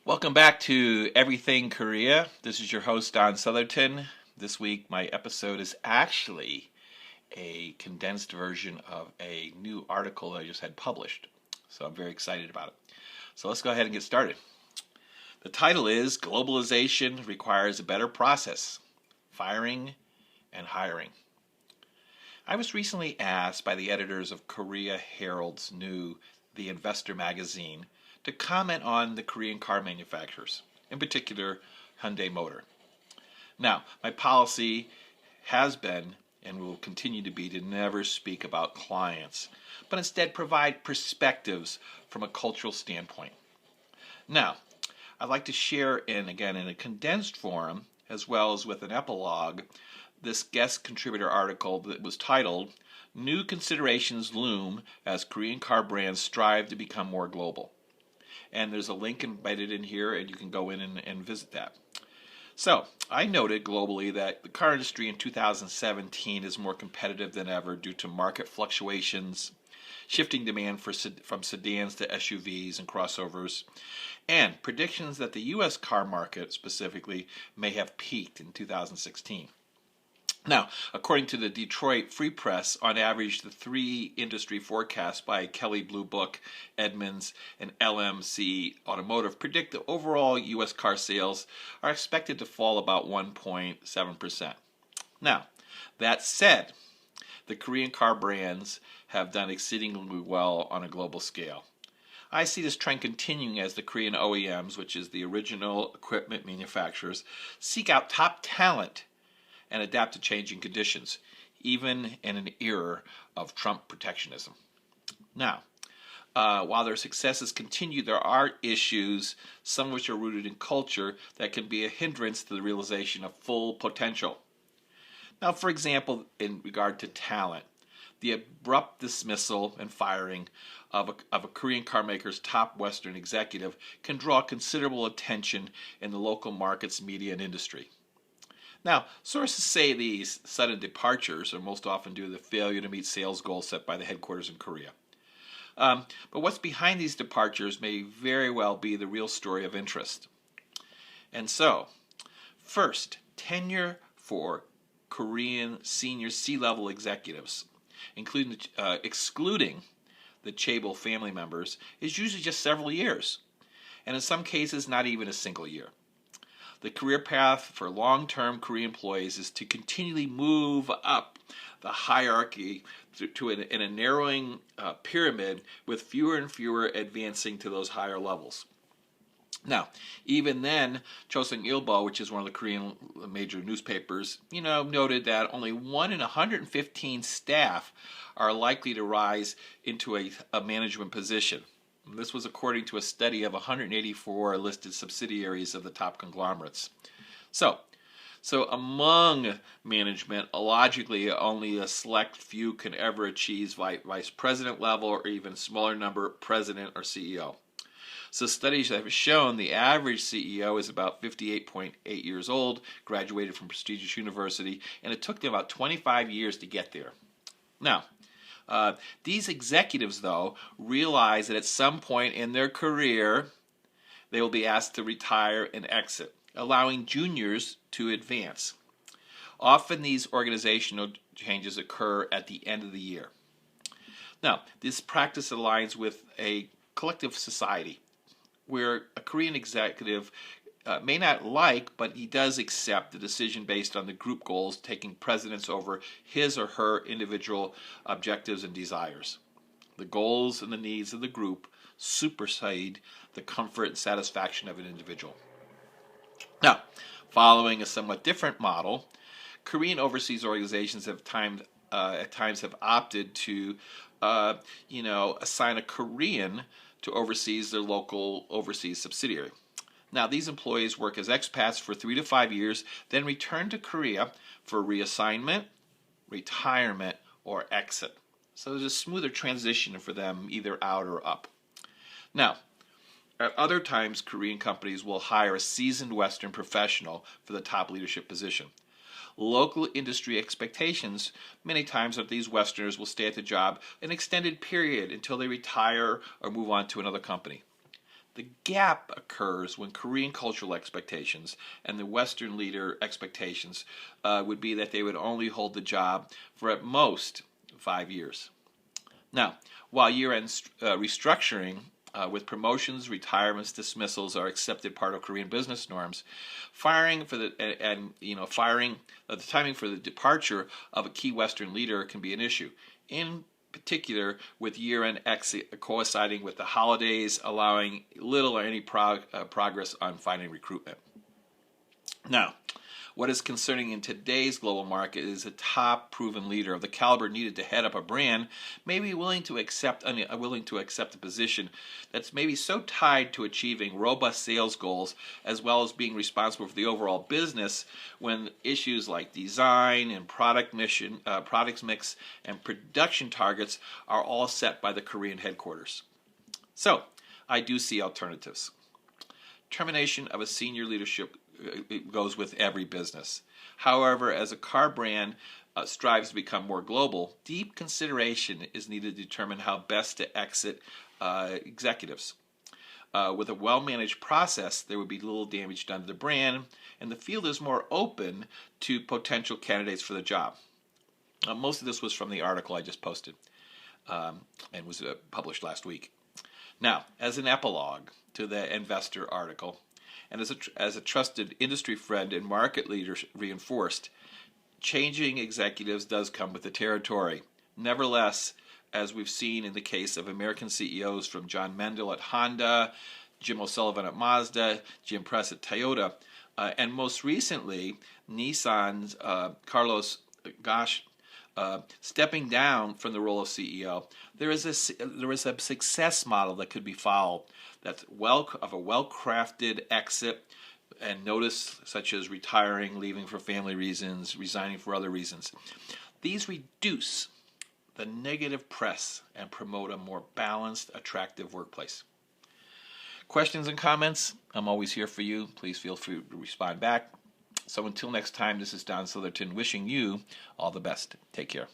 Welcome back to Everything Korea. This is your host, Don Southerton. This week, my episode is actually a condensed version of a new article that I just had published. So I'm very excited about it. So let's go ahead and get started. The title is Globalization Requires a Better Process, Firing and Hiring. I was recently asked by the editors of Korea Herald's new The Investor magazine to comment on the Korean car manufacturers, in particular Hyundai Motor. Now, my policy has been and will continue to be to never speak about clients, but instead provide perspectives from a cultural standpoint. Now, I'd like to share in a condensed form, as well as with an epilogue, this guest contributor article that was titled, New Considerations Loom as Korean Car Brands Strive to Become More Global. And there's a link embedded in here, and you can go in and visit that. So, I noted globally that the car industry in 2017 is more competitive than ever due to market fluctuations, shifting demand from sedans to SUVs and crossovers, and predictions that the U.S. car market specifically may have peaked in 2016. Now, according to the Detroit Free Press, on average, the three industry forecasts by Kelley Blue Book, Edmunds, and LMC Automotive predict that overall U.S. car sales are expected to fall about 1.7%. Now, that said, the Korean car brands have done exceedingly well on a global scale. I see this trend continuing as the Korean OEMs, which is the original equipment manufacturers, seek out top talent and adapt to changing conditions, even in an era of Trump protectionism. Now, while their successes continue, there are issues, some of which are rooted in culture, that can be a hindrance to the realization of full potential. Now, for example, in regard to talent, the abrupt dismissal and firing of a Korean carmaker's top Western executive can draw considerable attention in the local markets, media, and industry. Now, sources say these sudden departures are most often due to the failure to meet sales goals set by the headquarters in Korea. But what's behind these departures may very well be the real story of interest. And so, first, tenure for Korean senior C-level executives, excluding the chaebol family members, is usually just several years, and in some cases not even a single year. The career path for long-term Korean employees is to continually move up the hierarchy in a narrowing pyramid, with fewer and fewer advancing to those higher levels. Now, even then, Chosun Ilbo, which is one of the Korean major newspapers, noted that only 1 in 115 staff are likely to rise into a management position. This was according to a study of 184 listed subsidiaries of the top conglomerates. So among management, logically, only a select few can ever achieve vice president level, or even smaller number, president or CEO. So studies have shown the average CEO is about 58.8 years old, graduated from prestigious university, and it took them about 25 years to get there. Now, these executives, though, realize that at some point in their career, they will be asked to retire and exit, allowing juniors to advance. Often these organizational changes occur at the end of the year. Now, this practice aligns with a collective society where a Korean executive may not like, but he does accept the decision based on the group goals, taking precedence over his or her individual objectives and desires. The goals and the needs of the group supersede the comfort and satisfaction of an individual. Now, following a somewhat different model, Korean overseas organizations at times have opted to, assign a Korean to oversees their local overseas subsidiary. Now, these employees work as expats for 3 to 5 years, then return to Korea for reassignment, retirement, or exit. So there's a smoother transition for them, either out or up. Now, at other times, Korean companies will hire a seasoned Western professional for the top leadership position. Local industry expectations many times are that these Westerners will stay at the job an extended period until they retire or move on to another company. The gap occurs when Korean cultural expectations and the Western leader expectations would be that they would only hold the job for at most 5 years. Now, while year-end restructuring with promotions, retirements, dismissals are accepted part of Korean business norms, firing for the timing for the departure of a key Western leader can be an issue. In particular, with year-end exit coinciding with the holidays, allowing little or any progress on finding recruitment. Now, what is concerning in today's global market is a top proven leader of the caliber needed to head up a brand may be willing to accept a position that's maybe so tied to achieving robust sales goals as well as being responsible for the overall business when issues like design and products mix and production targets are all set by the Korean headquarters. So, I do see alternatives. Termination of a senior leadership it goes with every business. However, as a car brand strives to become more global, deep consideration is needed to determine how best to exit executives. With a well-managed process, there would be little damage done to the brand, and the field is more open to potential candidates for the job. Most of this was from the article I just posted and was published last week. Now, as an epilogue to the investor article, and as a trusted industry friend and market leader reinforced, changing executives does come with the territory. Nevertheless, as we've seen in the case of American CEOs from John Mendel at Honda, Jim O'Sullivan at Mazda, Jim Press at Toyota, and most recently, Nissan's Carlos Ghosn, stepping down from the role of CEO, there is a success model that could be followed that's a well-crafted exit and notice such as retiring, leaving for family reasons, resigning for other reasons. These reduce the negative press and promote a more balanced, attractive workplace. Questions and comments? I'm always here for you. Please feel free to respond back. So until next time, this is Don Southerton wishing you all the best. Take care.